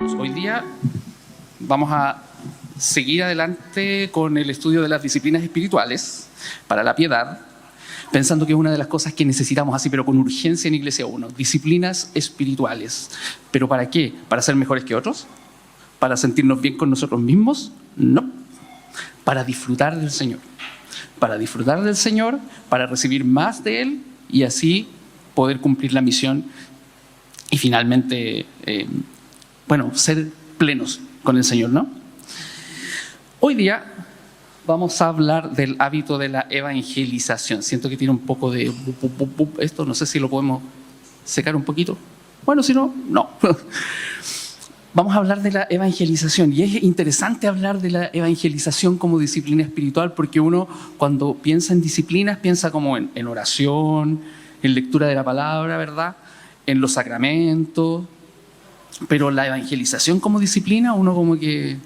hermanos, hoy día vamos a seguir adelante con el estudio de las disciplinas espirituales para la piedad, pensando que es una de las cosas que necesitamos así, pero con urgencia en Iglesia 1, disciplinas espirituales. ¿Pero para qué? ¿Para ser mejores que otros? ¿Para sentirnos bien con nosotros mismos? No. Para disfrutar del Señor. Para disfrutar del Señor, para recibir más de Él y así poder cumplir la misión y finalmente, ser plenos con el Señor, ¿no? Hoy día vamos a hablar del hábito de la evangelización. Siento que tiene un poco de esto, no sé si lo podemos secar un poquito. Bueno, si no, no. Vamos a hablar de la evangelización y es interesante hablar de la evangelización como disciplina espiritual porque uno cuando piensa en disciplinas piensa como en oración, en lectura de la palabra, ¿verdad? En los sacramentos, pero la evangelización como disciplina uno como que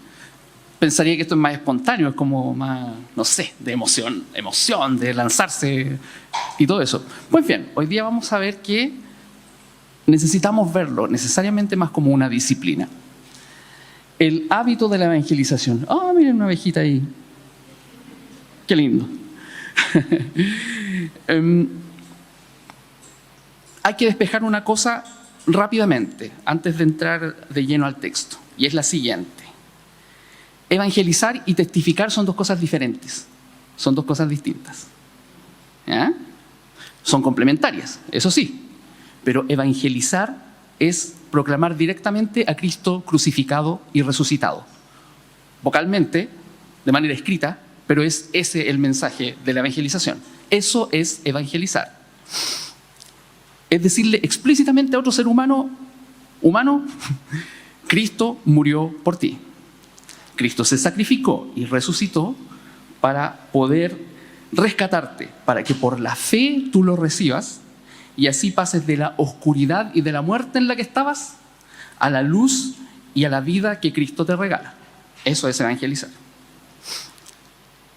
pensaría que esto es más espontáneo, es como más, no sé, de emoción, de lanzarse y todo eso. Pues bien, hoy día vamos a ver que necesitamos verlo necesariamente más como una disciplina. El hábito de la evangelización. ¡Oh, miren una abejita ahí! ¡Qué lindo! Hay que despejar una cosa rápidamente antes de entrar de lleno al texto, y es la siguiente. Evangelizar y testificar son dos cosas diferentes, son dos cosas distintas. ¿Ya? Son complementarias, eso sí, pero evangelizar es proclamar directamente a Cristo crucificado y resucitado. Vocalmente, de manera escrita, pero es ese el mensaje de la evangelización. Eso es evangelizar. Es decirle explícitamente a otro ser humano, Cristo murió por ti. Cristo se sacrificó y resucitó para poder rescatarte, para que por la fe tú lo recibas y así pases de la oscuridad y de la muerte en la que estabas a la luz y a la vida que Cristo te regala. Eso es evangelizar.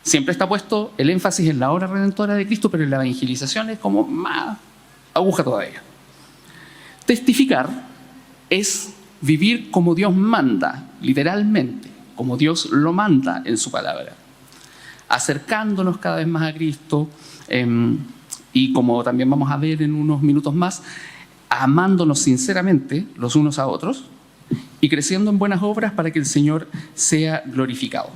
Siempre está puesto el énfasis en la obra redentora de Cristo, pero en la evangelización es como más aguja todavía. Testificar es vivir como Dios manda, literalmente, como Dios lo manda en su palabra, acercándonos cada vez más a Cristo y como también vamos a ver en unos minutos más, amándonos sinceramente los unos a otros y creciendo en buenas obras para que el Señor sea glorificado.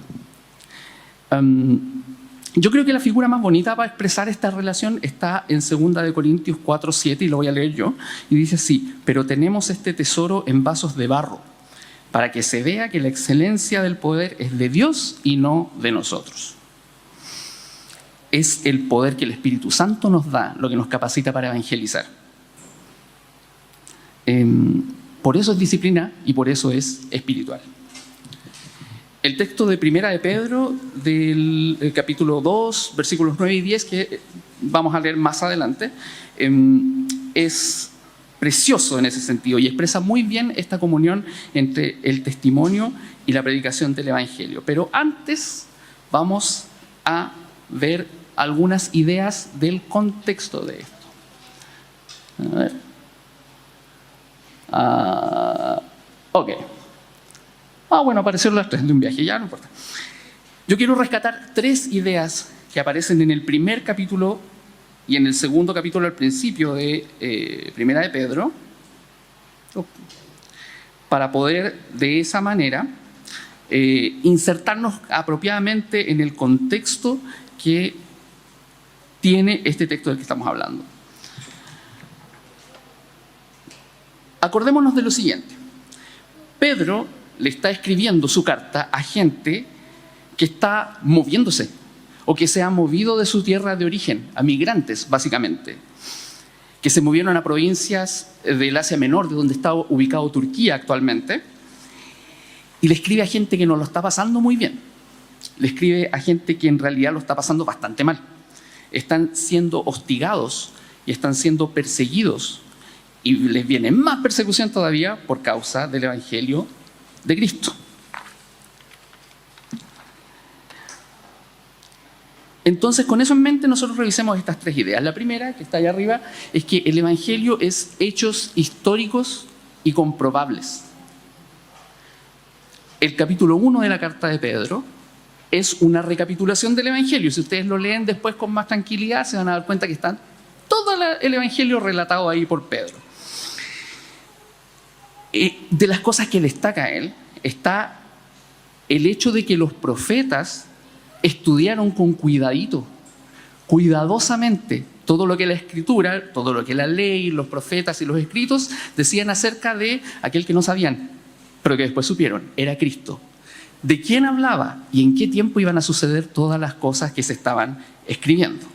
Yo creo que la figura más bonita para expresar esta relación está en 2 Corintios 4:7 y lo voy a leer yo, y dice así: pero tenemos este tesoro en vasos de barro, para que se vea que la excelencia del poder es de Dios y no de nosotros. Es el poder que el Espíritu Santo nos da lo que nos capacita para evangelizar. Por eso es disciplina y por eso es espiritual. El texto de Primera de Pedro, del capítulo 2, versículos 9 y 10, que vamos a leer más adelante, es precioso en ese sentido y expresa muy bien esta comunión entre el testimonio y la predicación del Evangelio. Pero antes vamos a ver algunas ideas del contexto de esto. A ver. Ok. Aparecieron las 3 de un viaje, ya no importa. Yo quiero rescatar 3 ideas que aparecen en el primer capítulo y en el segundo capítulo al principio de Primera de Pedro, para poder de esa manera insertarnos apropiadamente en el contexto que tiene este texto del que estamos hablando. Acordémonos de lo siguiente. Pedro le está escribiendo su carta a gente que está moviéndose o que se ha movido de su tierra de origen, a migrantes básicamente, que se movieron a provincias del Asia Menor, de donde está ubicado Turquía actualmente, y le escribe a gente que no lo está pasando muy bien, le escribe a gente que en realidad lo está pasando bastante mal. Están siendo hostigados y están siendo perseguidos y les viene más persecución todavía por causa del Evangelio de Cristo. Entonces, con eso en mente, nosotros revisemos estas 3 ideas. La primera, que está allá arriba, es que el Evangelio es hechos históricos y comprobables. el capítulo 1 de la carta de Pedro es una recapitulación del Evangelio. Si ustedes lo leen después con más tranquilidad, se van a dar cuenta que está todo el Evangelio relatado ahí por Pedro. De las cosas que destaca él está el hecho de que los profetas estudiaron con cuidadito, cuidadosamente, todo lo que la Escritura, todo lo que la ley, los profetas y los escritos decían acerca de aquel que no sabían, pero que después supieron, era Cristo. ¿De quién hablaba y en qué tiempo iban a suceder todas las cosas que se estaban escribiendo?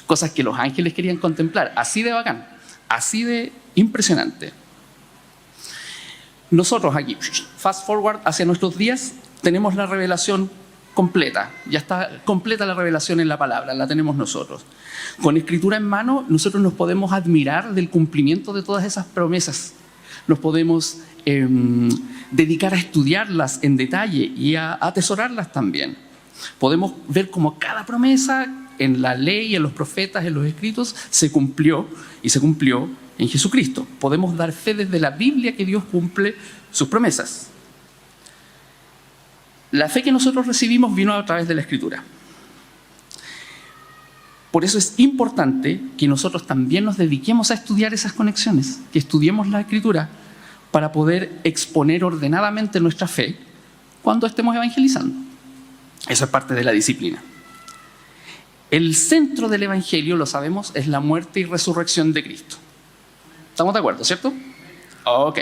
Cosas que los ángeles querían contemplar, así de bacán, así de impresionante. Nosotros aquí, fast forward hacia nuestros días, tenemos la revelación completa. Ya está completa la revelación en la palabra, la tenemos nosotros. Con Escritura en mano, nosotros nos podemos admirar del cumplimiento de todas esas promesas. Nos podemos dedicar a estudiarlas en detalle y a atesorarlas también. Podemos ver cómo cada promesa en la ley, en los profetas, en los escritos, se cumplió y se cumplió en Jesucristo. Podemos dar fe desde la Biblia que Dios cumple sus promesas. La fe que nosotros recibimos vino a través de la Escritura. Por eso es importante que nosotros también nos dediquemos a estudiar esas conexiones, que estudiemos la Escritura para poder exponer ordenadamente nuestra fe cuando estemos evangelizando. Eso es parte de la disciplina. El centro del Evangelio, lo sabemos, es la muerte y resurrección de Cristo. ¿Estamos de acuerdo, cierto? Ok.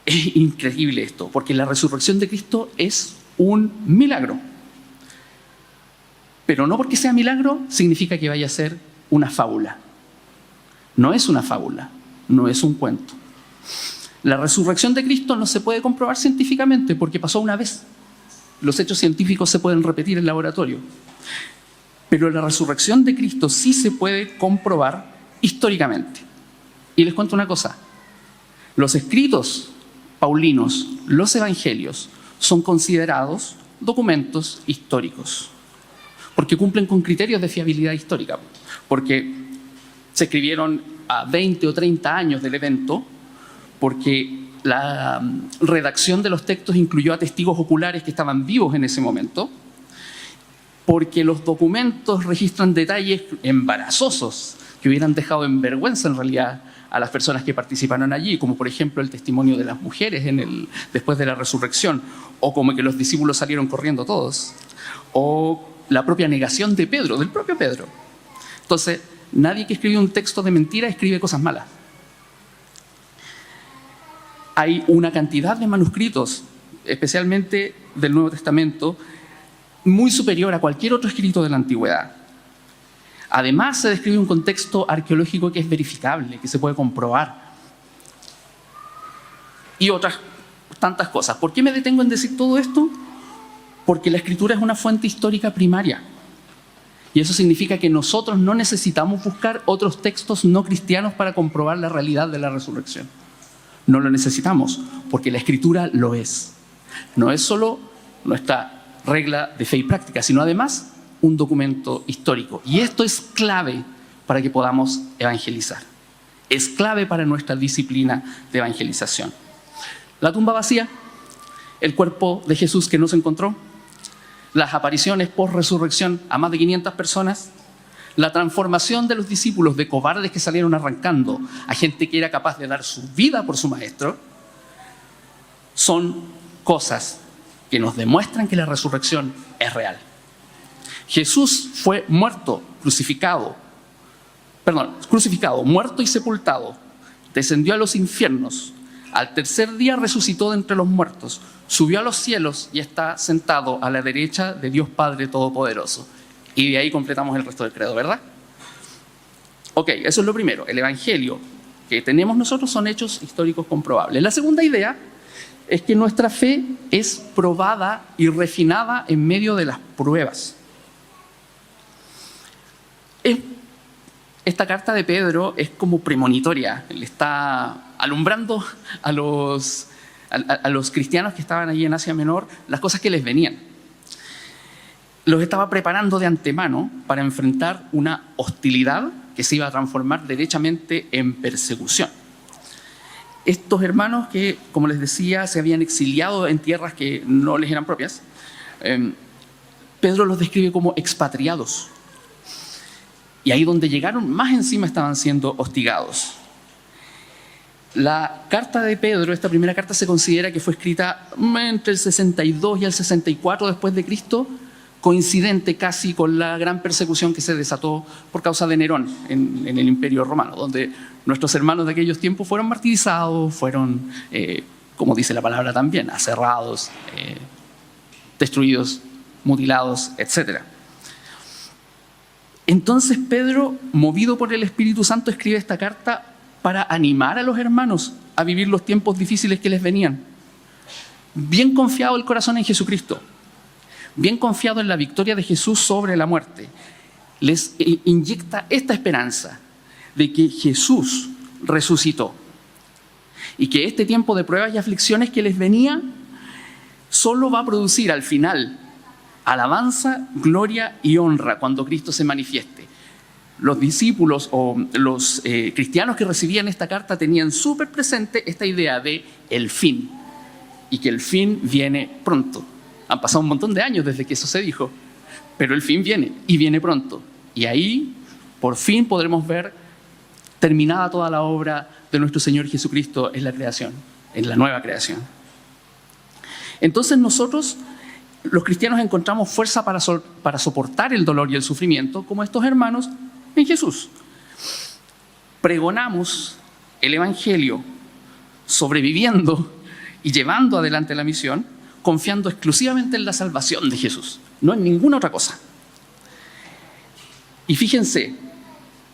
Es increíble esto, porque la resurrección de Cristo es un milagro. Pero no porque sea milagro significa que vaya a ser una fábula. No es una fábula, no es un cuento. La resurrección de Cristo no se puede comprobar científicamente porque pasó una vez. Los hechos científicos se pueden repetir en laboratorio. Pero la resurrección de Cristo sí se puede comprobar históricamente. Y les cuento una cosa. Los escritos paulinos, los evangelios, son considerados documentos históricos. Porque cumplen con criterios de fiabilidad histórica. Porque se escribieron a 20 o 30 años del evento, porque la redacción de los textos incluyó a testigos oculares que estaban vivos en ese momento, porque los documentos registran detalles embarazosos que hubieran dejado en vergüenza en realidad a las personas que participaron allí, como por ejemplo el testimonio de las mujeres después de la resurrección, o como que los discípulos salieron corriendo todos, o la propia negación de Pedro, del propio Pedro. Entonces, nadie que escribe un texto de mentira escribe cosas malas. Hay una cantidad de manuscritos, especialmente del Nuevo Testamento, muy superior a cualquier otro escrito de la Antigüedad. Además, se describe un contexto arqueológico que es verificable, que se puede comprobar. Y otras tantas cosas. ¿Por qué me detengo en decir todo esto? Porque la Escritura es una fuente histórica primaria. Y eso significa que nosotros no necesitamos buscar otros textos no cristianos para comprobar la realidad de la resurrección. No lo necesitamos, porque la Escritura lo es. No es solo nuestra regla de fe y práctica, sino además un documento histórico. Y esto es clave para que podamos evangelizar. Es clave para nuestra disciplina de evangelización. La tumba vacía, el cuerpo de Jesús que no se encontró, las apariciones post-resurrección a más de 500 personas, la transformación de los discípulos de cobardes que salieron arrancando a gente que era capaz de dar su vida por su maestro, son cosas que nos demuestran que la resurrección es real. Jesús fue crucificado, muerto y sepultado, descendió a los infiernos, al tercer día resucitó de entre los muertos, subió a los cielos y está sentado a la derecha de Dios Padre Todopoderoso. Y de ahí completamos el resto del credo, ¿verdad? Ok, eso es lo primero. El evangelio que tenemos nosotros son hechos históricos comprobables. La segunda idea es que nuestra fe es probada y refinada en medio de las pruebas. Esta carta de Pedro es como premonitoria. Le está alumbrando a los cristianos que estaban allí en Asia Menor las cosas que les venían. Los estaba preparando de antemano para enfrentar una hostilidad que se iba a transformar derechamente en persecución. estos hermanos que, como les decía, se habían exiliado en tierras que no les eran propias, Pedro los describe como expatriados. Y ahí donde llegaron, más encima estaban siendo hostigados. La carta de Pedro, esta primera carta, se considera que fue escrita entre el 62 y el 64 después de Cristo, coincidente casi con la gran persecución que se desató por causa de Nerón en el Imperio Romano, donde nuestros hermanos de aquellos tiempos fueron martirizados, fueron, como dice la palabra también, aserrados, destruidos, mutilados, etc. Entonces Pedro, movido por el Espíritu Santo, escribe esta carta para animar a los hermanos a vivir los tiempos difíciles que les venían. Bien confiado el corazón en Jesucristo, bien confiado en la victoria de Jesús sobre la muerte, les inyecta esta esperanza de que Jesús resucitó y que este tiempo de pruebas y aflicciones que les venía solo va a producir al final alabanza, gloria y honra cuando Cristo se manifieste. Los discípulos o los cristianos que recibían esta carta tenían súper presente esta idea de el fin, y que el fin viene pronto. Han pasado un montón de años desde que eso se dijo, pero el fin viene y viene pronto. Y ahí, por fin, podremos ver terminada toda la obra de nuestro Señor Jesucristo en la creación, en la nueva creación. Entonces nosotros, los cristianos, encontramos fuerza para soportar el dolor y el sufrimiento, como estos hermanos en Jesús. Pregonamos el Evangelio, sobreviviendo y llevando adelante la misión, confiando exclusivamente en la salvación de Jesús, no en ninguna otra cosa. Y fíjense,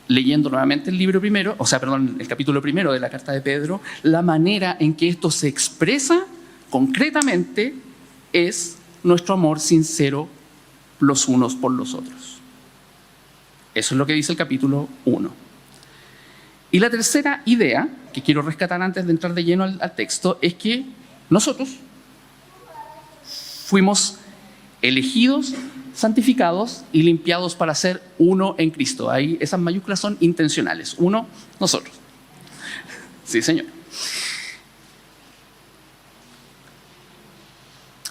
leyendo nuevamente el capítulo primero de la carta de Pedro, la manera en que esto se expresa concretamente es nuestro amor sincero los unos por los otros. Eso es lo que dice el capítulo 1. Y la tercera idea que quiero rescatar antes de entrar de lleno al texto es que nosotros fuimos elegidos, santificados y limpiados para ser uno en Cristo. Ahí esas mayúsculas son intencionales. Uno, nosotros. Sí, Señor.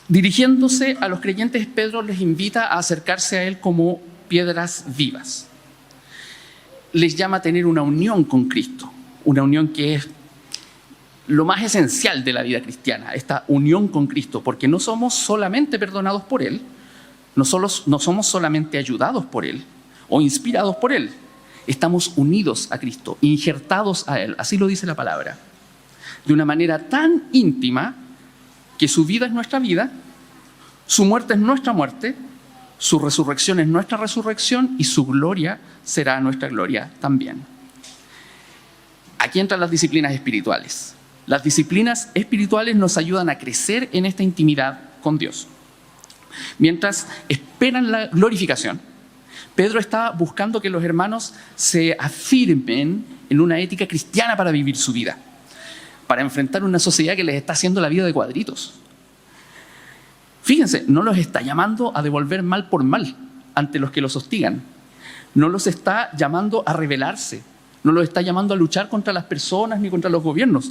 Dirigiéndose a los creyentes, Pedro les invita a acercarse a Él como piedras vivas. Les llama a tener una unión con Cristo, una unión que es lo más esencial de la vida cristiana, esta unión con Cristo, porque no somos solamente perdonados por Él, no somos solamente ayudados por Él o inspirados por Él, estamos unidos a Cristo, injertados a Él, así lo dice la palabra, de una manera tan íntima que su vida es nuestra vida, su muerte es nuestra muerte, su resurrección es nuestra resurrección y su gloria será nuestra gloria también. Aquí entran las disciplinas espirituales. Las disciplinas espirituales nos ayudan a crecer en esta intimidad con Dios. Mientras esperan la glorificación, Pedro está buscando que los hermanos se afirmen en una ética cristiana para vivir su vida, para enfrentar una sociedad que les está haciendo la vida de cuadritos. Fíjense, no los está llamando a devolver mal por mal ante los que los hostigan. No los está llamando a rebelarse. No los está llamando a luchar contra las personas ni contra los gobiernos.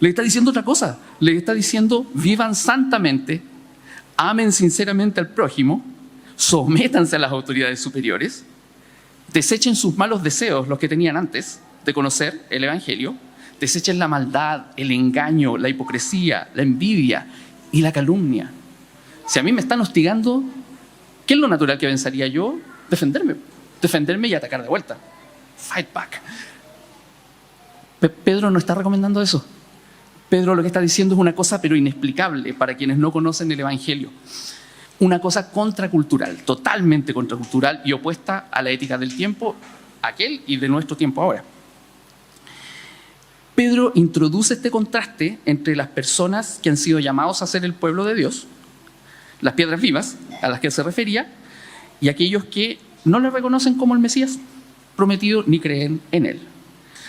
Les está diciendo otra cosa. Les está diciendo, vivan santamente, amen sinceramente al prójimo, sométanse a las autoridades superiores, desechen sus malos deseos, los que tenían antes de conocer el Evangelio, desechen la maldad, el engaño, la hipocresía, la envidia y la calumnia. Si a mí me están hostigando, ¿qué es lo natural que pensaría yo? Defenderme y atacar de vuelta. Fight back. Pedro no está recomendando eso. Pedro lo que está diciendo es una cosa pero inexplicable para quienes no conocen el Evangelio. Una cosa contracultural, totalmente contracultural y opuesta a la ética del tiempo, aquel y de nuestro tiempo ahora. Pedro introduce este contraste entre las personas que han sido llamados a ser el pueblo de Dios, las piedras vivas a las que se refería, y aquellos que no le reconocen como el Mesías prometido ni creen en él.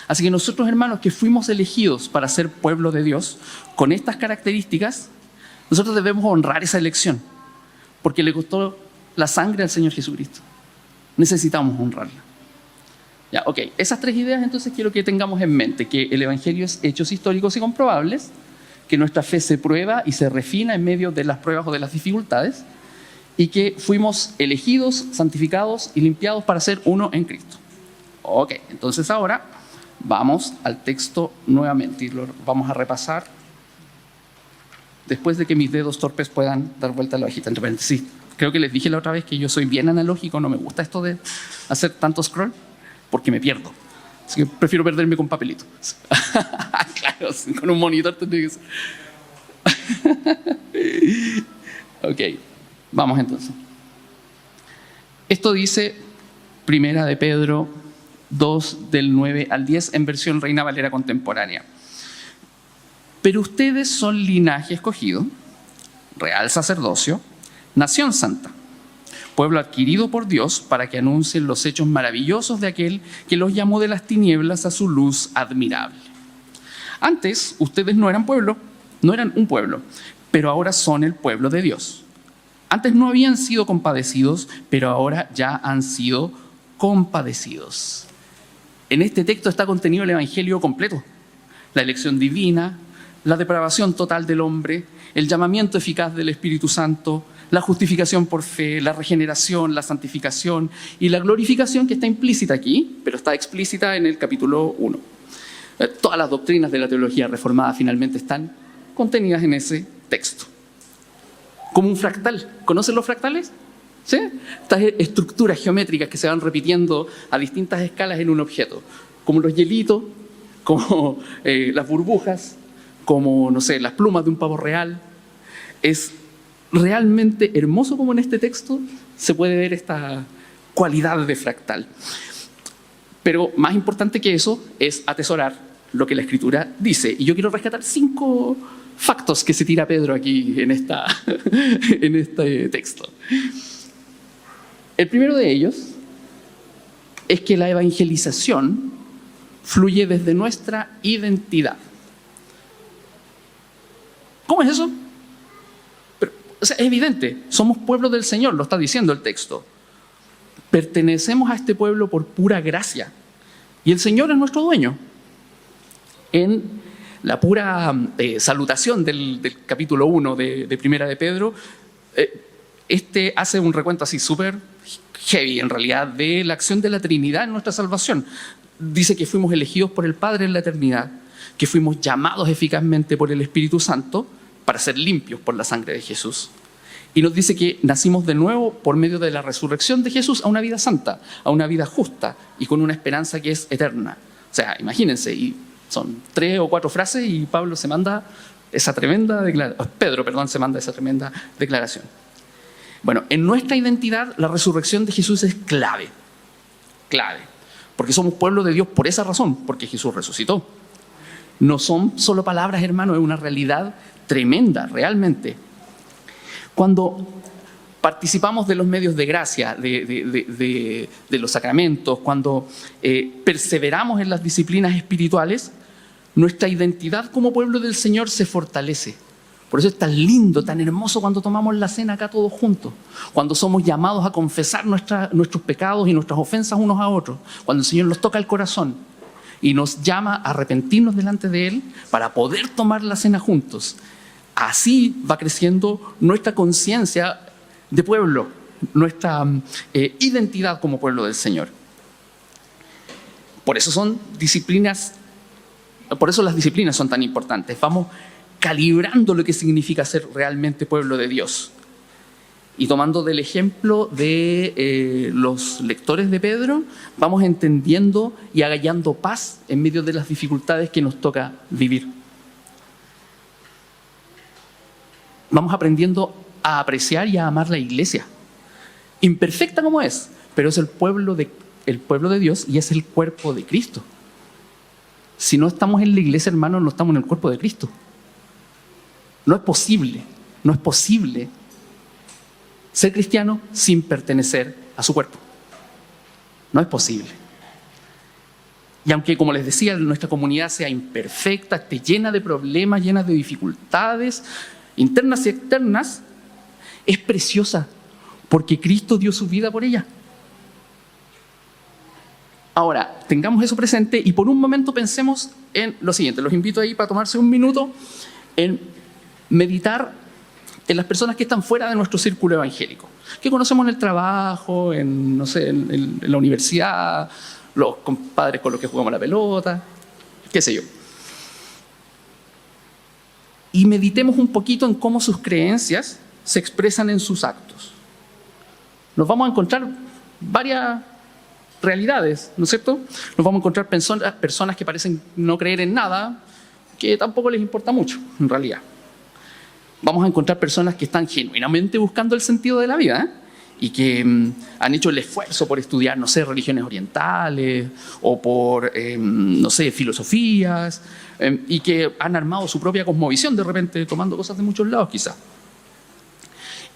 Así que nosotros, hermanos, que fuimos elegidos para ser pueblo de Dios, con estas características, nosotros debemos honrar esa elección, porque le costó la sangre al Señor Jesucristo. Necesitamos honrarla. Ya, ok, esas tres ideas entonces quiero que tengamos en mente, que el Evangelio es hechos históricos y comprobables, que nuestra fe se prueba y se refina en medio de las pruebas o de las dificultades, y que fuimos elegidos, santificados y limpiados para ser uno en Cristo. Ok, entonces ahora vamos al texto nuevamente y lo vamos a repasar después de que mis dedos torpes puedan dar vuelta a la hojita. Entre paréntesis, creo que les dije la otra vez que yo soy bien analógico, no me gusta esto de hacer tanto scroll porque me pierdo. Así que prefiero perderme con papelito. Claro, con un monitor tendría que ser. Ok, vamos entonces. Esto dice Primera de Pedro 2, del 9 al 10, en versión Reina Valera contemporánea. Pero ustedes son linaje escogido, real sacerdocio, nación santa, pueblo adquirido por Dios para que anuncien los hechos maravillosos de aquel que los llamó de las tinieblas a su luz admirable. Antes, ustedes no eran pueblo, no eran un pueblo, pero ahora son el pueblo de Dios. Antes no habían sido compadecidos, pero ahora ya han sido compadecidos. En este texto está contenido el Evangelio completo. La elección divina, la depravación total del hombre, el llamamiento eficaz del Espíritu Santo, la justificación por fe, la regeneración, la santificación y la glorificación que está implícita aquí, pero está explícita en el capítulo 1. Todas las doctrinas de la teología reformada finalmente están contenidas en ese texto. Como un fractal. ¿Conocen los fractales? ¿Sí? Estas estructuras geométricas que se van repitiendo a distintas escalas en un objeto. Como los hielitos, como las burbujas, como, no sé, las plumas de un pavo real. Es realmente hermoso como en este texto se puede ver esta cualidad de fractal. Pero más importante que eso es atesorar lo que la Escritura dice. Y yo quiero rescatar 5 factos que se tira Pedro aquí en este texto. El primero de ellos es que la evangelización fluye desde nuestra identidad. ¿Cómo es eso? Es evidente, somos pueblo del Señor, lo está diciendo el texto. Pertenecemos a este pueblo por pura gracia. Y el Señor es nuestro dueño. En la pura salutación del capítulo 1 de Primera de Pedro, este hace un recuento así súper heavy, en realidad, de la acción de la Trinidad en nuestra salvación. Dice que fuimos elegidos por el Padre en la eternidad, que fuimos llamados eficazmente por el Espíritu Santo para ser limpios por la sangre de Jesús. Y nos dice que nacimos de nuevo por medio de la resurrección de Jesús a una vida santa, a una vida justa y con una esperanza que es eterna. O sea, imagínense, y son 3 o 4 frases y Pedro se manda esa tremenda declaración. Bueno, en nuestra identidad la resurrección de Jesús es clave, porque somos pueblo de Dios por esa razón, porque Jesús resucitó. No son solo palabras, hermano, es una realidad tremenda, realmente. Cuando participamos de los medios de gracia, de los sacramentos, cuando perseveramos en las disciplinas espirituales, nuestra identidad como pueblo del Señor se fortalece. Por eso es tan lindo, tan hermoso cuando tomamos la cena acá todos juntos, cuando somos llamados a confesar nuestros pecados y nuestras ofensas unos a otros, cuando el Señor nos toca el corazón y nos llama a arrepentirnos delante de Él para poder tomar la cena juntos. Así va creciendo nuestra conciencia de pueblo, nuestra identidad como pueblo del Señor. Por eso las disciplinas son tan importantes. Vamos calibrando lo que significa ser realmente pueblo de Dios. Y tomando del ejemplo de los lectores de Pedro, vamos entendiendo y hallando paz en medio de las dificultades que nos toca vivir. Vamos aprendiendo a apreciar y a amar la iglesia, imperfecta como es, pero es el pueblo de Dios y es el cuerpo de Cristo. Si no estamos en la iglesia, hermanos, no estamos en el cuerpo de Cristo. No es posible ser cristiano sin pertenecer a su cuerpo. No es posible. Y aunque, como les decía, nuestra comunidad sea imperfecta, esté llena de problemas, llena de dificultades, internas y externas, es preciosa porque Cristo dio su vida por ella. Ahora, tengamos eso presente y por un momento pensemos en lo siguiente. Los invito ahí para tomarse un minuto en meditar en las personas que están fuera de nuestro círculo evangélico, que conocemos en el trabajo, en, no sé, en la universidad, los compadres con los que jugamos la pelota, qué sé yo. Y meditemos un poquito en cómo sus creencias se expresan en sus actos. Nos vamos a encontrar varias realidades, ¿no es cierto? Nos vamos a encontrar personas que parecen no creer en nada, que tampoco les importa mucho, en realidad. Vamos a encontrar personas que están genuinamente buscando el sentido de la vida, ¿eh? Y que han hecho el esfuerzo por estudiar, no sé, religiones orientales o por, no sé, filosofías, y que han armado su propia cosmovisión de repente, tomando cosas de muchos lados quizás.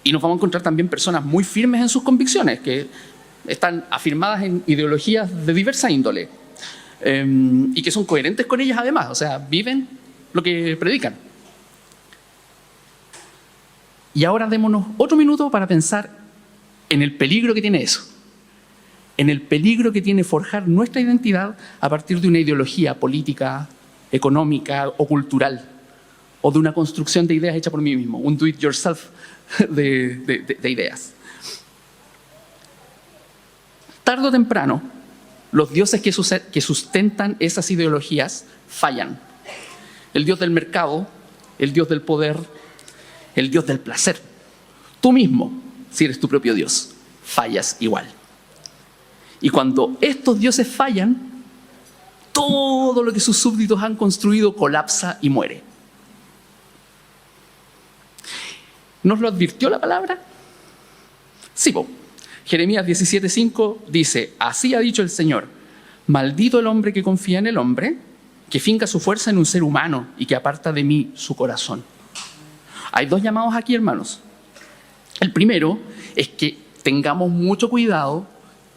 Y nos vamos a encontrar también personas muy firmes en sus convicciones, que están afirmadas en ideologías de diversa índole, y que son coherentes con ellas además, o sea, viven lo que predican. Y ahora démonos otro minuto para pensar en el peligro que tiene eso, en el peligro que tiene forjar nuestra identidad a partir de una ideología política, económica o cultural, o de una construcción de ideas hecha por mí mismo, un do-it-yourself de ideas. Tarde o temprano, los dioses que sustentan esas ideologías fallan. El dios del mercado, el dios del poder, el dios del placer. Tú mismo, si eres tu propio dios, fallas igual. Y cuando estos dioses fallan, todo lo que sus súbditos han construido colapsa y muere. ¿Nos lo advirtió la palabra? Sí, Jeremías 17:5 dice: así ha dicho el Señor, maldito el hombre que confía en el hombre, que finca su fuerza en un ser humano y que aparta de mí su corazón. Hay dos llamados aquí, hermanos. El primero es que tengamos mucho cuidado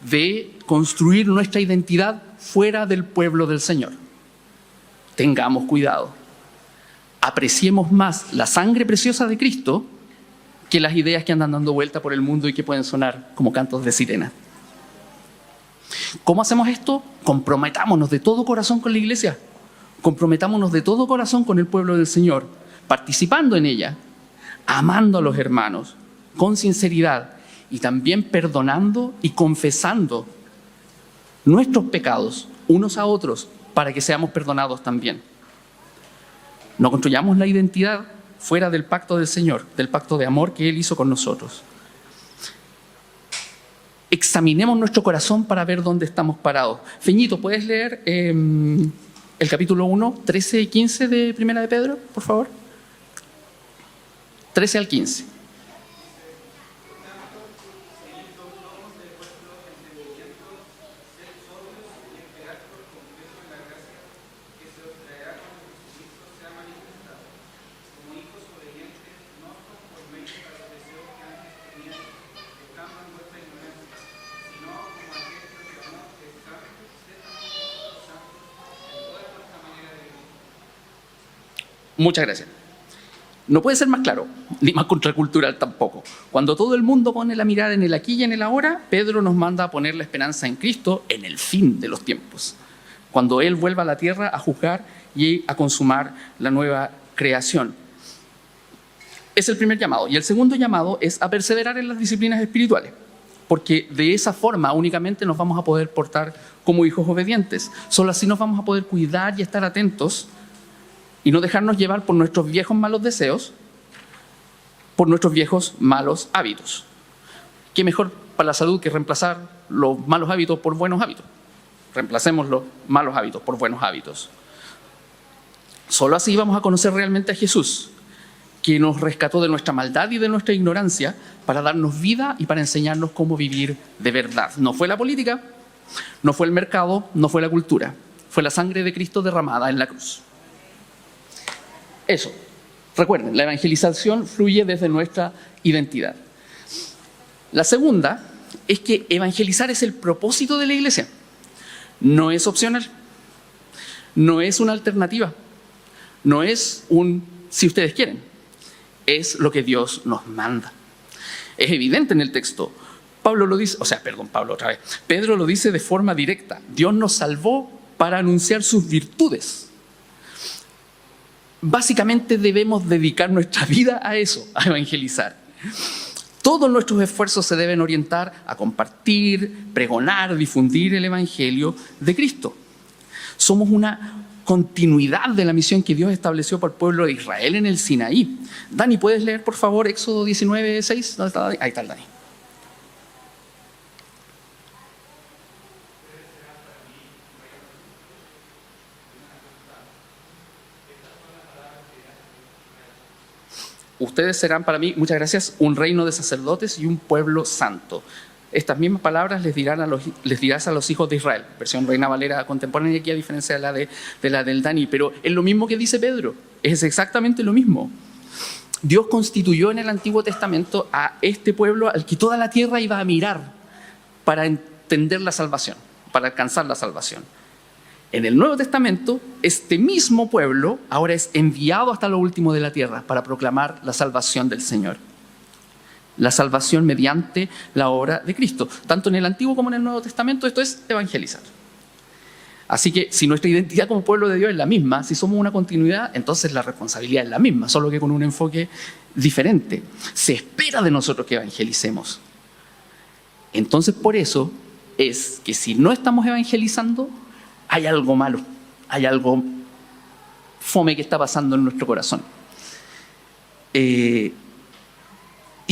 de construir nuestra identidad fuera del pueblo del Señor. Tengamos cuidado. Apreciemos más la sangre preciosa de Cristo que las ideas que andan dando vuelta por el mundo y que pueden sonar como cantos de sirena. ¿Cómo hacemos esto? Comprometámonos de todo corazón con la iglesia. Comprometámonos de todo corazón con el pueblo del Señor, participando en ella, amando a los hermanos, con sinceridad y también perdonando y confesando nuestros pecados unos a otros para que seamos perdonados también. No construyamos la identidad fuera del pacto del Señor, del pacto de amor que Él hizo con nosotros. Examinemos nuestro corazón para ver dónde estamos parados. Feñito, ¿puedes leer el capítulo 1, 13 y 15 de Primera de Pedro, por favor? 13 al 15. Muchas gracias. No puede ser más claro, ni más contracultural tampoco. Cuando todo el mundo pone la mirada en el aquí y en el ahora, Pedro nos manda a poner la esperanza en Cristo en el fin de los tiempos, cuando Él vuelva a la tierra a juzgar y a consumar la nueva creación. Es el primer llamado. Y el segundo llamado es a perseverar en las disciplinas espirituales, porque de esa forma únicamente nos vamos a poder portar como hijos obedientes. Solo así nos vamos a poder cuidar y estar atentos y no dejarnos llevar por nuestros viejos malos deseos, por nuestros viejos malos hábitos. ¿Qué mejor para la salud que reemplazar los malos hábitos por buenos hábitos? Reemplacemos los malos hábitos por buenos hábitos. Solo así vamos a conocer realmente a Jesús, que nos rescató de nuestra maldad y de nuestra ignorancia para darnos vida y para enseñarnos cómo vivir de verdad. No fue la política, no fue el mercado, no fue la cultura. Fue la sangre de Cristo derramada en la cruz. Eso, recuerden, la evangelización fluye desde nuestra identidad. La segunda es que evangelizar es el propósito de la iglesia. No es opcional, no es una alternativa, no es un si ustedes quieren, es lo que Dios nos manda. Es evidente en el texto, Pablo lo dice, Pedro lo dice de forma directa. Dios nos salvó para anunciar sus virtudes. Básicamente debemos dedicar nuestra vida a eso, a evangelizar. Todos nuestros esfuerzos se deben orientar a compartir, pregonar, difundir el evangelio de Cristo. Somos una continuidad de la misión que Dios estableció para el pueblo de Israel en el Sinaí. Dani, ¿puedes leer, por favor, Éxodo 19:6? ¿Dónde está Dani? Ahí está el Dani. Ustedes serán para mí, muchas gracias, un reino de sacerdotes y un pueblo santo. Estas mismas palabras les dirás a los hijos de Israel. Versión Reina Valera contemporánea aquí, a diferencia de la del Dani. Pero es lo mismo que dice Pedro. Es exactamente lo mismo. Dios constituyó en el Antiguo Testamento a este pueblo al que toda la tierra iba a mirar para entender la salvación, para alcanzar la salvación. En el Nuevo Testamento, este mismo pueblo ahora es enviado hasta lo último de la tierra para proclamar la salvación del Señor. La salvación mediante la obra de Cristo. Tanto en el Antiguo como en el Nuevo Testamento, esto es evangelizar. Así que si nuestra identidad como pueblo de Dios es la misma, si somos una continuidad, entonces la responsabilidad es la misma, solo que con un enfoque diferente. Se espera de nosotros que evangelicemos. Entonces, por eso es que si no estamos evangelizando, hay algo malo, hay algo fome que está pasando en nuestro corazón. Y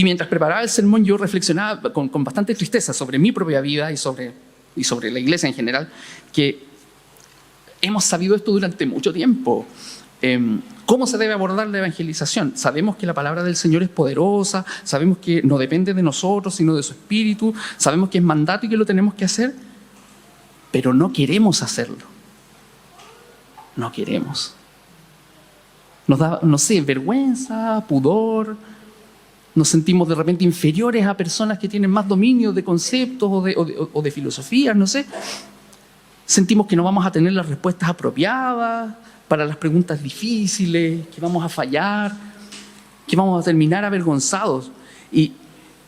mientras preparaba el sermón, yo reflexionaba con bastante tristeza sobre mi propia vida y sobre la iglesia en general, que hemos sabido esto durante mucho tiempo. ¿Cómo se debe abordar la evangelización? Sabemos que la palabra del Señor es poderosa, sabemos que no depende de nosotros, sino de su Espíritu, sabemos que es mandato y que lo tenemos que hacer, pero no queremos hacerlo. No queremos. Nos da, no sé, vergüenza, pudor. Nos sentimos de repente inferiores a personas que tienen más dominio de conceptos o de filosofías, no sé. Sentimos que no vamos a tener las respuestas apropiadas para las preguntas difíciles, que vamos a fallar, que vamos a terminar avergonzados. Y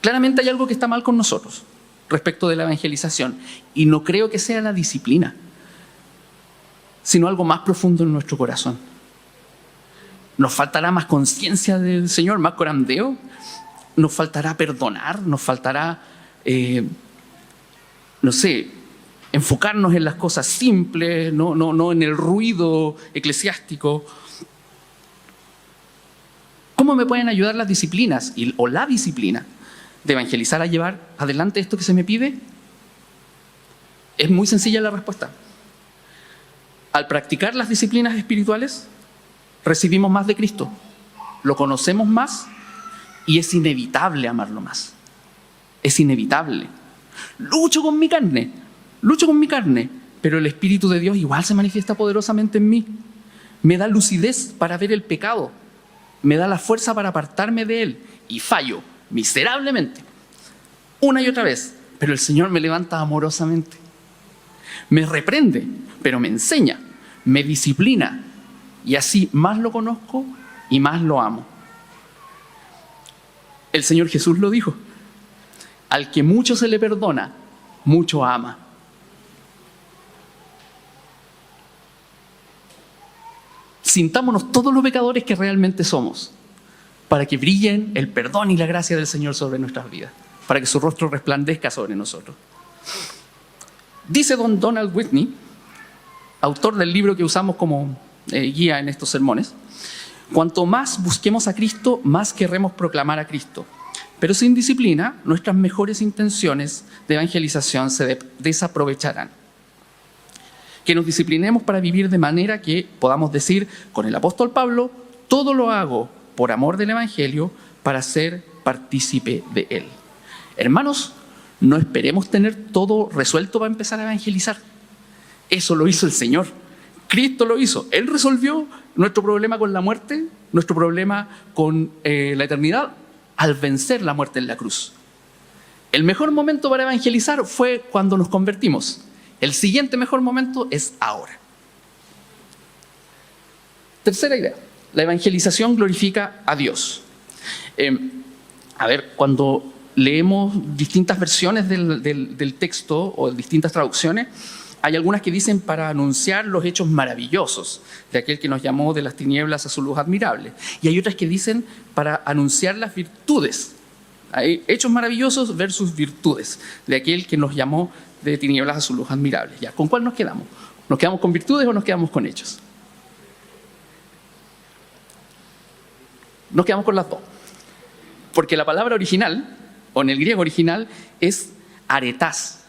claramente hay algo que está mal con nosotros respecto de la evangelización. Y no creo que sea la disciplina, sino algo más profundo en nuestro corazón. Nos faltará más conciencia del Señor, más corandeo. Nos faltará perdonar, nos faltará, enfocarnos en las cosas simples, no en el ruido eclesiástico. ¿Cómo me pueden ayudar las disciplinas o la disciplina de evangelizar a llevar adelante esto que se me pide? Es muy sencilla la respuesta. Al practicar las disciplinas espirituales, recibimos más de Cristo, lo conocemos más y es inevitable amarlo más. Es inevitable. Lucho con mi carne, pero el Espíritu de Dios igual se manifiesta poderosamente en mí. Me da lucidez para ver el pecado, me da la fuerza para apartarme de él y fallo miserablemente, una y otra vez, pero el Señor me levanta amorosamente. Me reprende, pero me enseña, me disciplina y así más lo conozco y más lo amo. El Señor Jesús lo dijo: al que mucho se le perdona, mucho ama. Sintámonos todos los pecadores que realmente somos, para que brillen el perdón y la gracia del Señor sobre nuestras vidas, para que su rostro resplandezca sobre nosotros. Dice don Donald Whitney, autor del libro que usamos como guía en estos sermones: cuanto más busquemos a Cristo, más querremos proclamar a Cristo. Pero sin disciplina, nuestras mejores intenciones de evangelización se desaprovecharán. Que nos disciplinemos para vivir de manera que podamos decir con el apóstol Pablo: todo lo hago por amor del Evangelio, para ser partícipe de él. Hermanos, no esperemos tener todo resuelto para empezar a evangelizar. Eso lo hizo el Señor. Cristo lo hizo. Él resolvió nuestro problema con la muerte, nuestro problema con la eternidad, al vencer la muerte en la cruz. El mejor momento para evangelizar fue cuando nos convertimos. El siguiente mejor momento es ahora. Tercera idea: la evangelización glorifica a Dios. Cuando leemos distintas versiones del texto o distintas traducciones, hay algunas que dicen para anunciar los hechos maravillosos de aquel que nos llamó de las tinieblas a su luz admirable. Y hay otras que dicen para anunciar las virtudes. Hay hechos maravillosos versus virtudes de aquel que nos llamó de tinieblas a su luz admirable. Ya, ¿con cuál nos quedamos? ¿Nos quedamos con virtudes o nos quedamos con hechos? Nos quedamos con las dos. Porque la palabra original, o en el griego original, es aretás,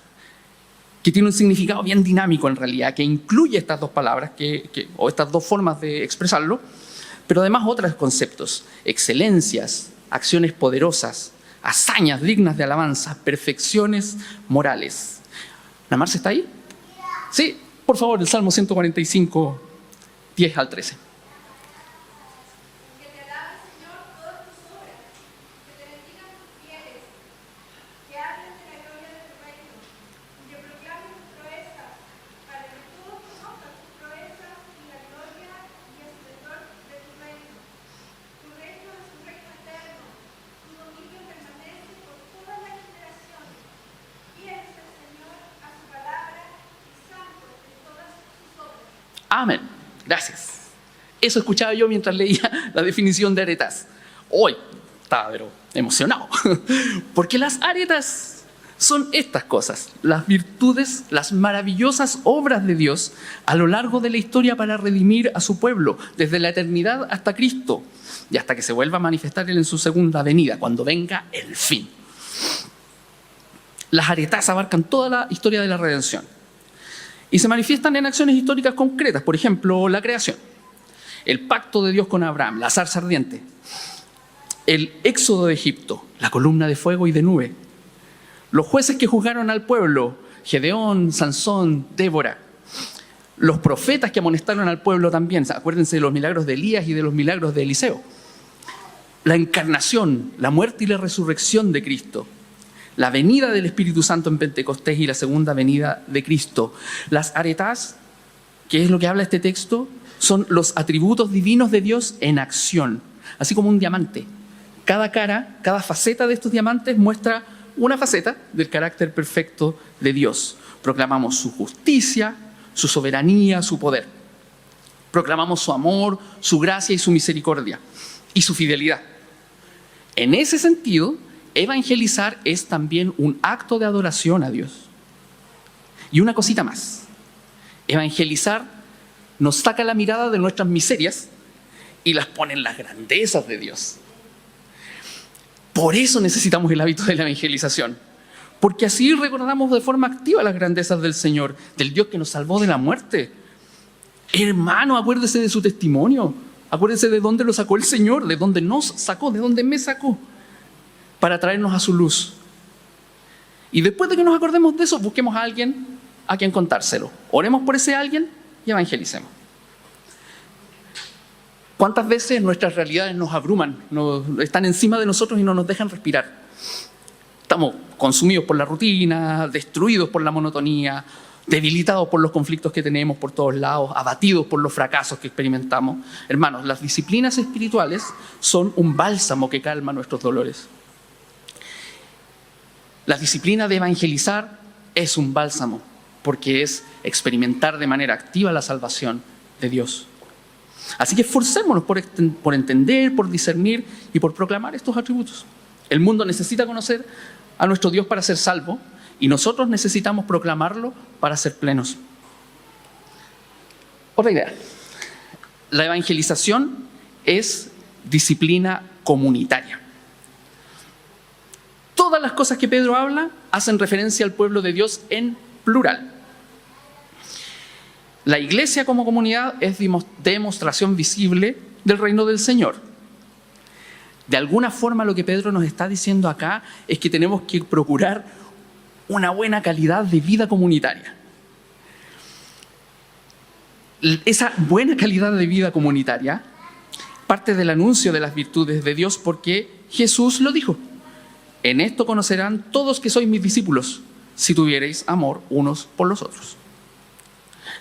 que tiene un significado bien dinámico en realidad, que incluye estas dos palabras o estas dos formas de expresarlo, pero además otros conceptos: excelencias, acciones poderosas, hazañas dignas de alabanza, perfecciones morales. ¿La Marce está ahí? Sí, por favor, el Salmo 145, 10 al 13. Amén. Gracias. Eso escuchaba yo mientras leía la definición de aretás. Hoy estaba pero emocionado. Porque las aretas son estas cosas, las virtudes, las maravillosas obras de Dios a lo largo de la historia para redimir a su pueblo, desde la eternidad hasta Cristo y hasta que se vuelva a manifestar Él en su segunda venida, cuando venga el fin. Las aretas abarcan toda la historia de la redención y se manifiestan en acciones históricas concretas, por ejemplo, la creación, el pacto de Dios con Abraham, la zarza ardiente, el éxodo de Egipto, la columna de fuego y de nube, los jueces que juzgaron al pueblo, Gedeón, Sansón, Débora, los profetas que amonestaron al pueblo también, acuérdense de los milagros de Elías y de los milagros de Eliseo, la encarnación, la muerte y la resurrección de Cristo, la venida del Espíritu Santo en Pentecostés y la segunda venida de Cristo. Las aretás, que es lo que habla este texto, son los atributos divinos de Dios en acción, así como un diamante. Cada cara, cada faceta de estos diamantes muestra una faceta del carácter perfecto de Dios. Proclamamos su justicia, su soberanía, su poder. Proclamamos su amor, su gracia y su misericordia, y su fidelidad. En ese sentido, evangelizar es también un acto de adoración a Dios. Y una cosita más. Evangelizar nos saca la mirada de nuestras miserias y las pone en las grandezas de Dios. Por eso necesitamos el hábito de la evangelización. Porque así recordamos de forma activa las grandezas del Señor, del Dios que nos salvó de la muerte. Hermano, acuérdese de su testimonio. Acuérdese de dónde lo sacó el Señor, de dónde nos sacó, de dónde me sacó, para traernos a su luz. Y después de que nos acordemos de eso, busquemos a alguien a quien contárselo. Oremos por ese alguien y evangelicemos. ¿Cuántas veces nuestras realidades nos abruman, están encima de nosotros y no nos dejan respirar? Estamos consumidos por la rutina, destruidos por la monotonía, debilitados por los conflictos que tenemos por todos lados, abatidos por los fracasos que experimentamos. Hermanos, las disciplinas espirituales son un bálsamo que calma nuestros dolores. La disciplina de evangelizar es un bálsamo, porque es experimentar de manera activa la salvación de Dios. Así que esforcémonos por entender, por discernir y por proclamar estos atributos. El mundo necesita conocer a nuestro Dios para ser salvo y nosotros necesitamos proclamarlo para ser plenos. Otra idea. La evangelización es disciplina comunitaria. Todas las cosas que Pedro habla hacen referencia al pueblo de Dios en plural. La iglesia como comunidad es demostración visible del reino del Señor. De alguna forma lo que Pedro nos está diciendo acá es que tenemos que procurar una buena calidad de vida comunitaria. Esa buena calidad de vida comunitaria parte del anuncio de las virtudes de Dios porque Jesús lo dijo. En esto conocerán todos que sois mis discípulos, si tuviereis amor unos por los otros.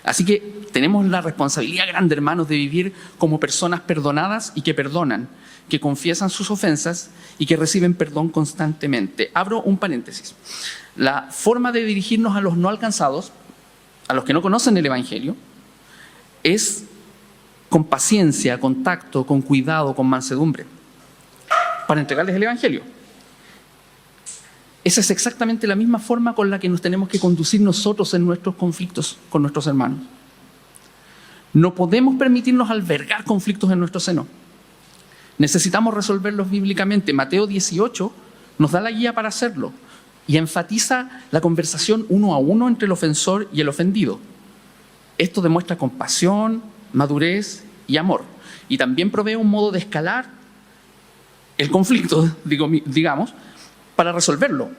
Así que tenemos la responsabilidad grande, hermanos, de vivir como personas perdonadas y que perdonan, que confiesan sus ofensas y que reciben perdón constantemente. Abro un paréntesis. La forma de dirigirnos a los no alcanzados, a los que no conocen el Evangelio, es con paciencia, con tacto, con cuidado, con mansedumbre, para entregarles el Evangelio. Esa es exactamente la misma forma con la que nos tenemos que conducir nosotros en nuestros conflictos con nuestros hermanos. No podemos permitirnos albergar conflictos en nuestro seno. Necesitamos resolverlos bíblicamente. Mateo 18 nos da la guía para hacerlo y enfatiza la conversación uno a uno entre el ofensor y el ofendido. Esto demuestra compasión, madurez y amor. Y también provee un modo de escalar el conflicto, digamos, para resolverlo.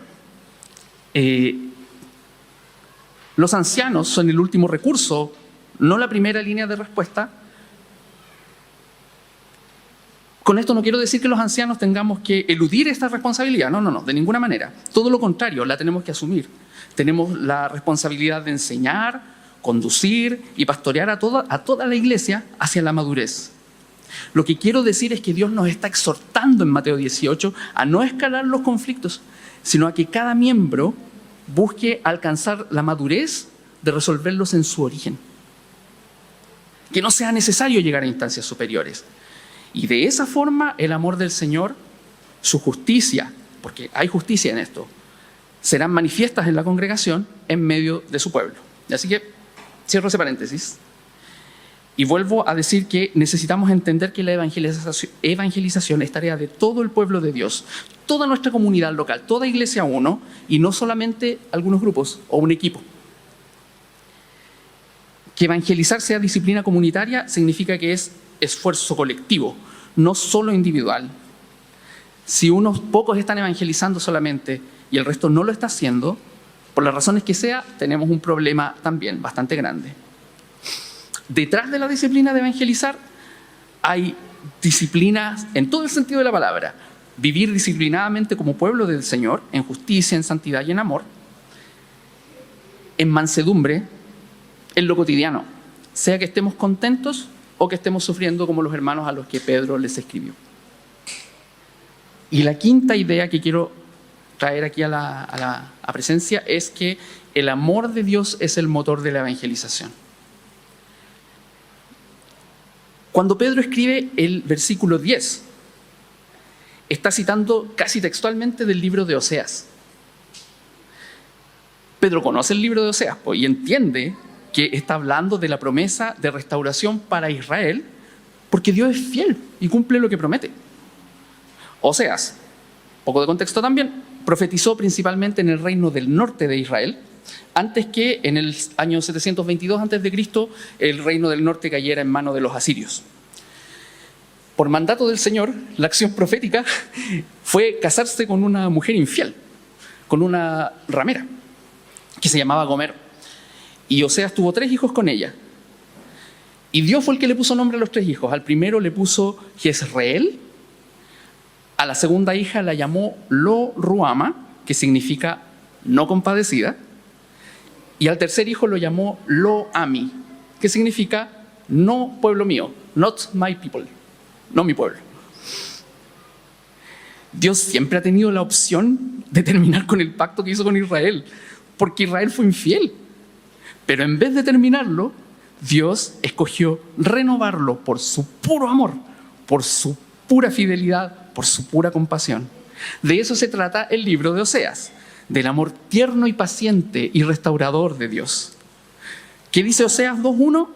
Los ancianos son el último recurso, no la primera línea de respuesta. Con esto no quiero decir que los ancianos tengamos que eludir esta responsabilidad. No, de ninguna manera. Todo lo contrario, la tenemos que asumir. Tenemos la responsabilidad de enseñar, conducir y pastorear a toda la iglesia hacia la madurez. Lo que quiero decir es que Dios nos está exhortando en Mateo 18 a no escalar los conflictos, sino a que cada miembro busque alcanzar la madurez de resolverlos en su origen. Que no sea necesario llegar a instancias superiores. Y de esa forma el amor del Señor, su justicia, porque hay justicia en esto, serán manifiestas en la congregación en medio de su pueblo. Así que cierro ese paréntesis. Y vuelvo a decir que necesitamos entender que la evangelización es tarea de todo el pueblo de Dios, toda nuestra comunidad local, toda Iglesia 1, y no solamente algunos grupos o un equipo. Que evangelizar sea disciplina comunitaria significa que es esfuerzo colectivo, no solo individual. Si unos pocos están evangelizando solamente y el resto no lo está haciendo, por las razones que sea, tenemos un problema también bastante grande. Detrás de la disciplina de evangelizar hay disciplinas en todo el sentido de la palabra. Vivir disciplinadamente como pueblo del Señor, en justicia, en santidad y en amor, en mansedumbre, en lo cotidiano, sea que estemos contentos o que estemos sufriendo como los hermanos a los que Pedro les escribió. Y la quinta idea que quiero traer aquí a la presencia es que el amor de Dios es el motor de la evangelización. Cuando Pedro escribe el versículo 10, está citando casi textualmente del libro de Oseas. Pedro conoce el libro de Oseas y entiende que está hablando de la promesa de restauración para Israel, porque Dios es fiel y cumple lo que promete. Oseas, poco de contexto también, profetizó principalmente en el reino del norte de Israel, antes que en el año 722 a.C. el reino del norte cayera en manos de los asirios. Por mandato del Señor, la acción profética fue casarse con una mujer infiel, con una ramera, que se llamaba Gomer. Y Oseas tuvo 3 hijos con ella. Y Dios fue el que le puso nombre a los 3 hijos. Al primero le puso Jezreel, a la segunda hija la llamó Lo-Ruama, que significa no compadecida, y al tercer hijo lo llamó Lo-Ami, que significa no pueblo mío, not my people, no mi pueblo. Dios siempre ha tenido la opción de terminar con el pacto que hizo con Israel, porque Israel fue infiel. Pero en vez de terminarlo, Dios escogió renovarlo por su puro amor, por su pura fidelidad, por su pura compasión. De eso se trata el libro de Oseas, del amor tierno y paciente y restaurador de Dios. ¿Qué dice Oseas 2:1?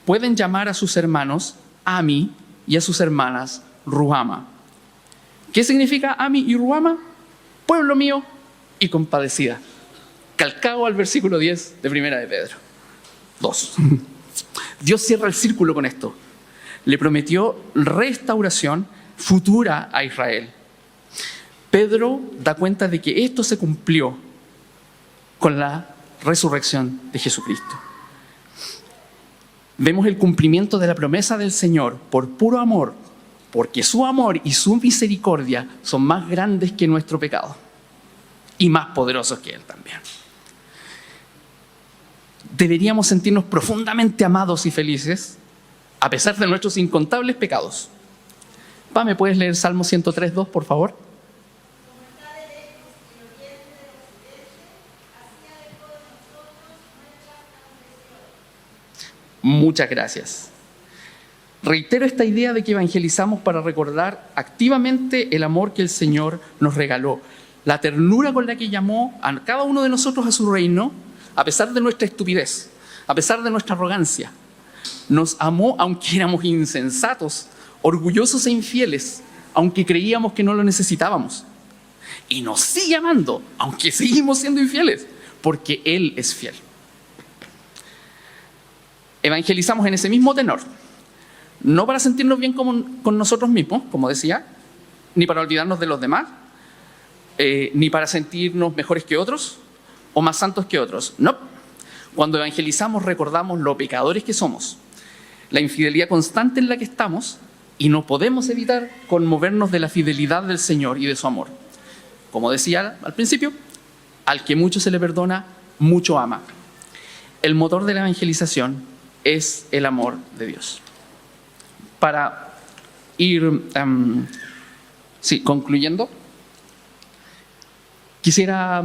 Pueden llamar a sus hermanos Ami y a sus hermanas Ruhama. ¿Qué significa Ami y Ruhama? Pueblo mío y compadecida. Calcado al versículo 10 de Primera de Pedro 2. Dios cierra el círculo con esto. Le prometió restauración futura a Israel. Pedro da cuenta de que esto se cumplió con la resurrección de Jesucristo. Vemos el cumplimiento de la promesa del Señor por puro amor, porque su amor y su misericordia son más grandes que nuestro pecado y más poderosos que Él también. deberíamos sentirnos profundamente amados y felices a pesar de nuestros incontables pecados. ¿Me puedes leer Salmo 103:2, por favor? Muchas gracias. Reitero esta idea de que evangelizamos para recordar activamente el amor que el Señor nos regaló, la ternura con la que llamó a cada uno de nosotros a su reino, a pesar de nuestra estupidez, a pesar de nuestra arrogancia. Nos amó aunque éramos insensatos, orgullosos e infieles, aunque creíamos que no lo necesitábamos. Y nos sigue amando, aunque seguimos siendo infieles, porque Él es fiel. Evangelizamos en ese mismo tenor, no para sentirnos bien con nosotros mismos, como decía, ni para olvidarnos de los demás, ni para sentirnos mejores que otros o más santos que otros. No. Cuando evangelizamos recordamos lo pecadores que somos, la infidelidad constante en la que estamos, y no podemos evitar conmovernos de la fidelidad del Señor y de su amor. Como decía al principio, al que mucho se le perdona, mucho ama. El motor de la evangelización es el amor de Dios. Para ir concluyendo, quisiera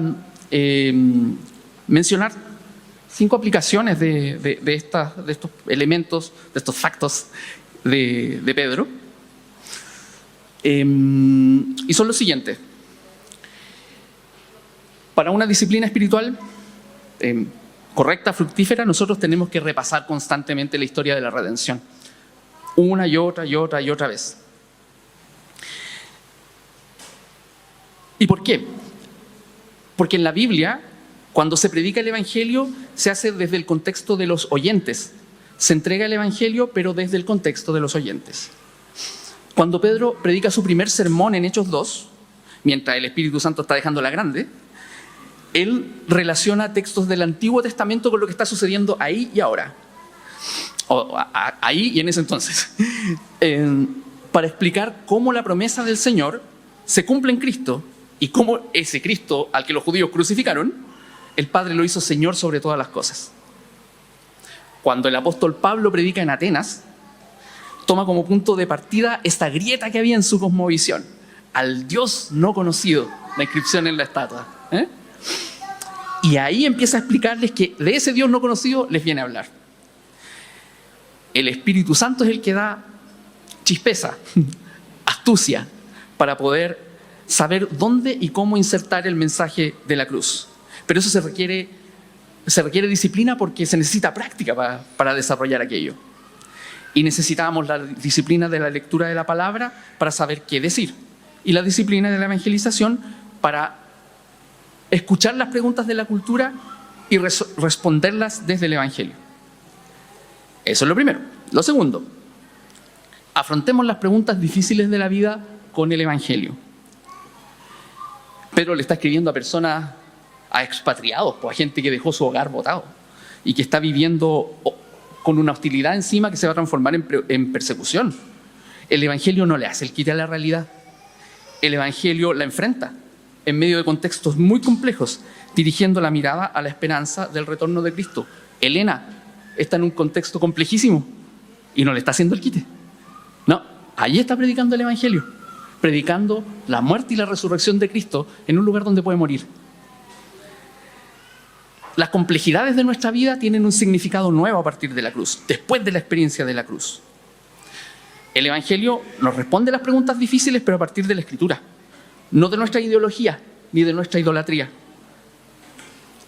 mencionar 5 aplicaciones de estos elementos, de estos factos de Pedro. Y son los siguientes. Para una disciplina espiritual correcta, fructífera, nosotros tenemos que repasar constantemente la historia de la redención, una y otra vez. ¿Y por qué? Porque en la Biblia, cuando se predica el Evangelio, se hace desde el contexto de los oyentes. Se entrega el Evangelio, pero desde el contexto de los oyentes. Cuando Pedro predica su primer sermón en Hechos 2, mientras el Espíritu Santo está dejando la grande, él relaciona textos del Antiguo Testamento con lo que está sucediendo ahí y ahora. Ahí y en ese entonces. Para explicar cómo la promesa del Señor se cumple en Cristo y cómo ese Cristo al que los judíos crucificaron, el Padre lo hizo Señor sobre todas las cosas. Cuando el apóstol Pablo predica en Atenas, toma como punto de partida esta grieta que había en su cosmovisión, al Dios no conocido, la inscripción en la estatua. Y ahí empieza a explicarles que de ese Dios no conocido les viene a hablar. El Espíritu Santo es el que da chispeza, astucia, para poder saber dónde y cómo insertar el mensaje de la cruz. Pero eso se requiere disciplina, porque se necesita práctica para desarrollar aquello. Y necesitábamos la disciplina de la lectura de la palabra para saber qué decir, y la disciplina de la evangelización para escuchar las preguntas de la cultura y responderlas desde el Evangelio. Eso es lo primero. Lo segundo, afrontemos las preguntas difíciles de la vida con el Evangelio. Pedro le está escribiendo a personas, a expatriados, a gente que dejó su hogar botado y que está viviendo con una hostilidad encima que se va a transformar en persecución. El Evangelio no le hace el quite a la realidad. El Evangelio la enfrenta en medio de contextos muy complejos, dirigiendo la mirada a la esperanza del retorno de Cristo. Elena está en un contexto complejísimo y no le está haciendo el quite. No, allí está predicando el Evangelio, predicando la muerte y la resurrección de Cristo en un lugar donde puede morir. Las complejidades de nuestra vida tienen un significado nuevo a partir de la cruz, después de la experiencia de la cruz. El Evangelio nos responde a las preguntas difíciles, pero a partir de la Escritura, no de nuestra ideología ni de nuestra idolatría.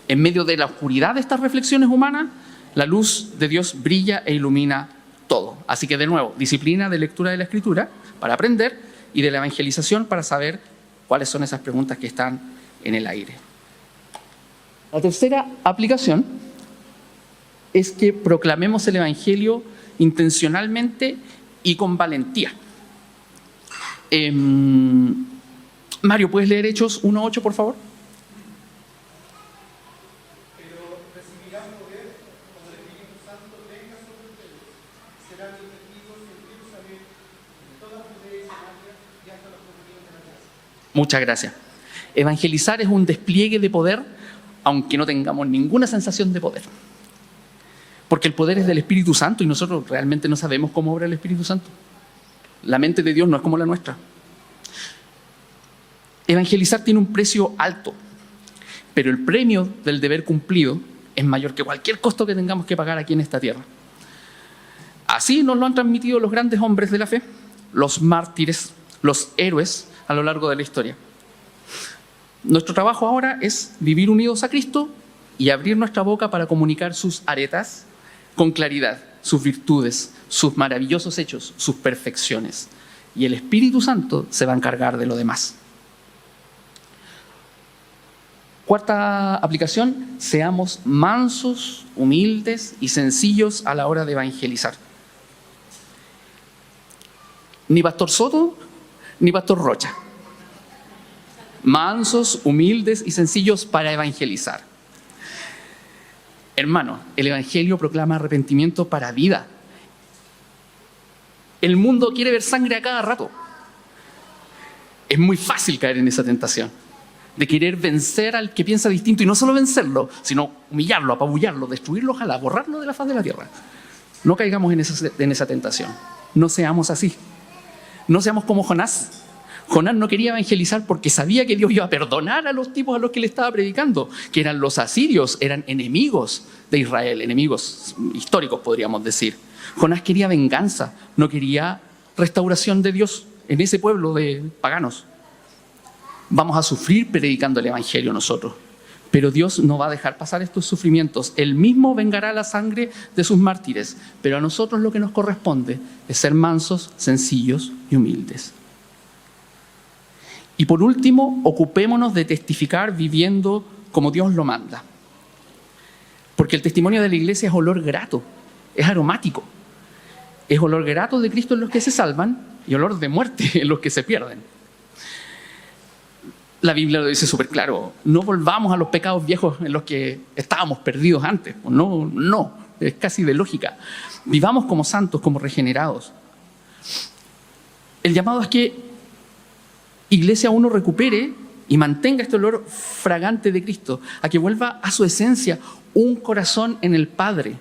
En medio de la oscuridad de estas reflexiones humanas, la luz de Dios brilla e ilumina todo. Así que, de nuevo, disciplina de lectura de la Escritura para aprender, y de la evangelización para saber cuáles son esas preguntas que están en el aire. La tercera aplicación es que proclamemos el Evangelio intencionalmente y con valentía. Mario, ¿puedes leer Hechos 1:8, por favor? Pero recibirán poder cuando el Espíritu Santo venga sobre ustedes. Serán mis testigos en Jerusalén, en toda Judea y Samaria y hasta los confines de la tierra. Muchas gracias. Evangelizar es un despliegue de poder, aunque no tengamos ninguna sensación de poder. Porque el poder es del Espíritu Santo y nosotros realmente no sabemos cómo obra el Espíritu Santo. La mente de Dios no es como la nuestra. Evangelizar tiene un precio alto, pero el premio del deber cumplido es mayor que cualquier costo que tengamos que pagar aquí en esta tierra. Así nos lo han transmitido los grandes hombres de la fe, los mártires, los héroes a lo largo de la historia. Nuestro trabajo ahora es vivir unidos a Cristo y abrir nuestra boca para comunicar sus aretas con claridad, sus virtudes, sus maravillosos hechos, sus perfecciones. Y el Espíritu Santo se va a encargar de lo demás. Cuarta aplicación, seamos mansos, humildes y sencillos a la hora de evangelizar. Ni Pastor Soto, ni Pastor Rocha. Mansos, humildes y sencillos para evangelizar. Hermano, el Evangelio proclama arrepentimiento para vida. El mundo quiere ver sangre a cada rato. Es muy fácil caer en esa tentación de querer vencer al que piensa distinto, y no solo vencerlo, sino humillarlo, apabullarlo, destruirlo, ojalá, borrarlo de la faz de la tierra. No caigamos en esa tentación. No seamos así. No seamos como Jonás. Jonás no quería evangelizar porque sabía que Dios iba a perdonar a los tipos a los que le estaba predicando, que eran los asirios, eran enemigos de Israel, enemigos históricos podríamos decir. Jonás quería venganza, no quería restauración de Dios en ese pueblo de paganos. Vamos a sufrir predicando el evangelio nosotros, pero Dios no va a dejar pasar estos sufrimientos. Él mismo vengará la sangre de sus mártires, pero a nosotros lo que nos corresponde es ser mansos, sencillos y humildes. Y por último, ocupémonos de testificar viviendo como Dios lo manda. Porque el testimonio de la iglesia es olor grato, es aromático. Es olor grato de Cristo en los que se salvan y olor de muerte en los que se pierden. La Biblia lo dice súper claro, no volvamos a los pecados viejos en los que estábamos perdidos antes. No, es casi de lógica. Vivamos como santos, como regenerados. El llamado es que Iglesia 1 recupere y mantenga este olor fragante de Cristo, a que vuelva a su esencia, un corazón en el Padre,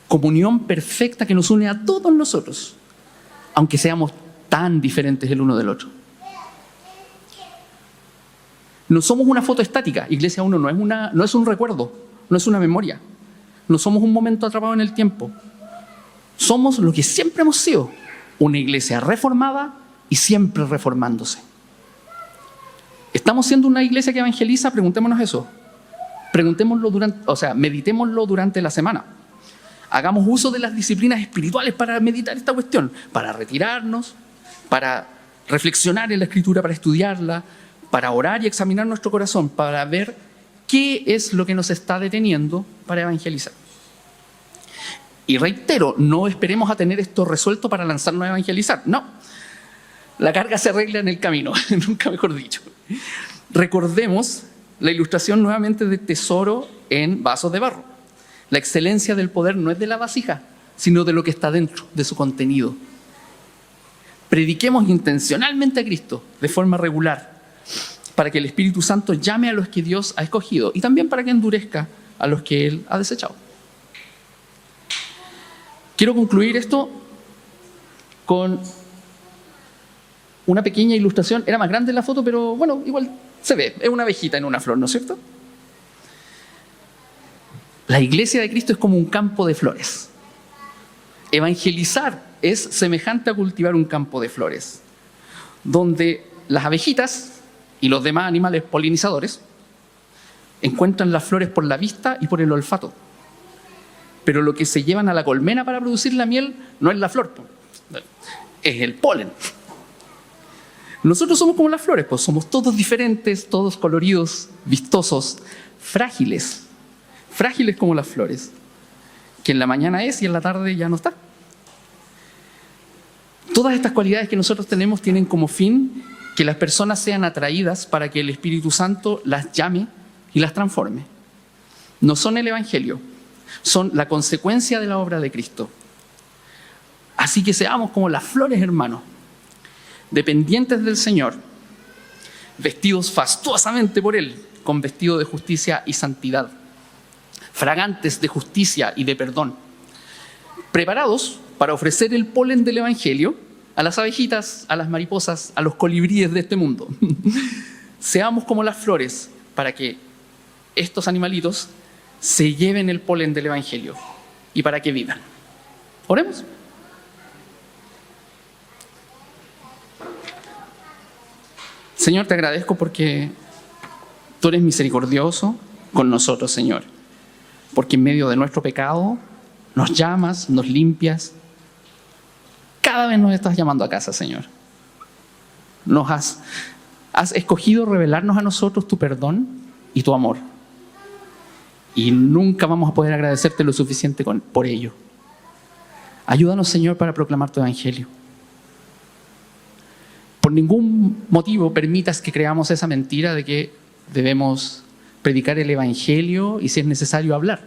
comunión perfecta que nos une a todos nosotros, aunque seamos tan diferentes el uno del otro. No somos una foto estática. Iglesia 1 no es un recuerdo, no es una memoria. No somos un momento atrapado en el tiempo. Somos lo que siempre hemos sido, una iglesia reformada y siempre reformándose. ¿Estamos siendo una iglesia que evangeliza? Preguntémonos eso. Meditémoslo durante la semana. Hagamos uso de las disciplinas espirituales para meditar esta cuestión, para retirarnos, para reflexionar en la Escritura, para estudiarla, para orar y examinar nuestro corazón, para ver qué es lo que nos está deteniendo para evangelizar. Y reitero, no esperemos a tener esto resuelto para lanzarnos a evangelizar. No, la carga se arregla en el camino, nunca mejor dicho. Recordemos la ilustración nuevamente de tesoro en vasos de barro. La excelencia del poder no es de la vasija, sino de lo que está dentro, de su contenido. Prediquemos intencionalmente a Cristo de forma regular, para que el Espíritu Santo llame a los que Dios ha escogido y también para que endurezca a los que Él ha desechado. Quiero concluir esto con una pequeña ilustración. Era más grande la foto, pero bueno, igual se ve. Es una abejita en una flor, ¿no es cierto? La iglesia de Cristo es como un campo de flores. Evangelizar es semejante a cultivar un campo de flores, donde las abejitas y los demás animales polinizadores encuentran las flores por la vista y por el olfato. Pero lo que se llevan a la colmena para producir la miel no es la flor, es el polen. Nosotros somos como las flores, pues somos todos diferentes, todos coloridos, vistosos, frágiles como las flores, que en la mañana es y en la tarde ya no está. Todas estas cualidades que nosotros tenemos tienen como fin que las personas sean atraídas para que el Espíritu Santo las llame y las transforme. No son el Evangelio, son la consecuencia de la obra de Cristo. Así que seamos como las flores, hermanos, dependientes del Señor, vestidos fastuosamente por Él, con vestido de justicia y santidad. fragantes de justicia y de perdón, preparados para ofrecer el polen del Evangelio a las abejitas, a las mariposas, a los colibríes de este mundo. Seamos como las flores para que estos animalitos se lleven el polen del Evangelio y para que vivan. Oremos. Señor, te agradezco porque tú eres misericordioso con nosotros, Señor. Porque en medio de nuestro pecado nos llamas, nos limpias. Cada vez nos estás llamando a casa, Señor. Nos has escogido revelarnos a nosotros tu perdón y tu amor. Y nunca vamos a poder agradecerte lo suficiente por ello. Ayúdanos, Señor, para proclamar tu evangelio. Por ningún motivo permitas que creamos esa mentira de que debemos predicar el evangelio y, si es necesario, hablar.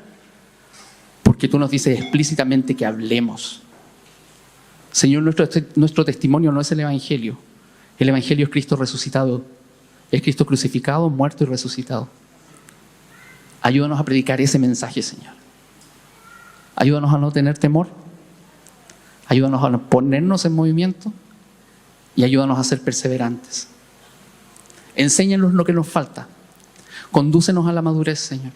Porque tú nos dices explícitamente que hablemos. Señor, nuestro testimonio no es el evangelio. El evangelio es Cristo resucitado. Es Cristo crucificado, muerto y resucitado. Ayúdanos a predicar ese mensaje, Señor. Ayúdanos a no tener temor. Ayúdanos a ponernos en movimiento. Y ayúdanos a ser perseverantes. Enséñanos lo que nos falta. Condúcenos a la madurez, Señor.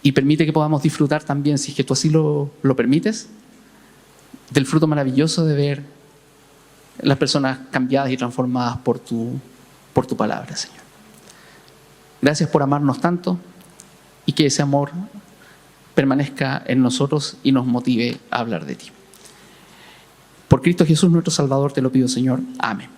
Y permite que podamos disfrutar también, si es que tú así lo permites, del fruto maravilloso de ver las personas cambiadas y transformadas por tu palabra, Señor. Gracias por amarnos tanto y que ese amor permanezca en nosotros y nos motive a hablar de ti. Por Cristo Jesús nuestro Salvador te lo pido, Señor. Amén.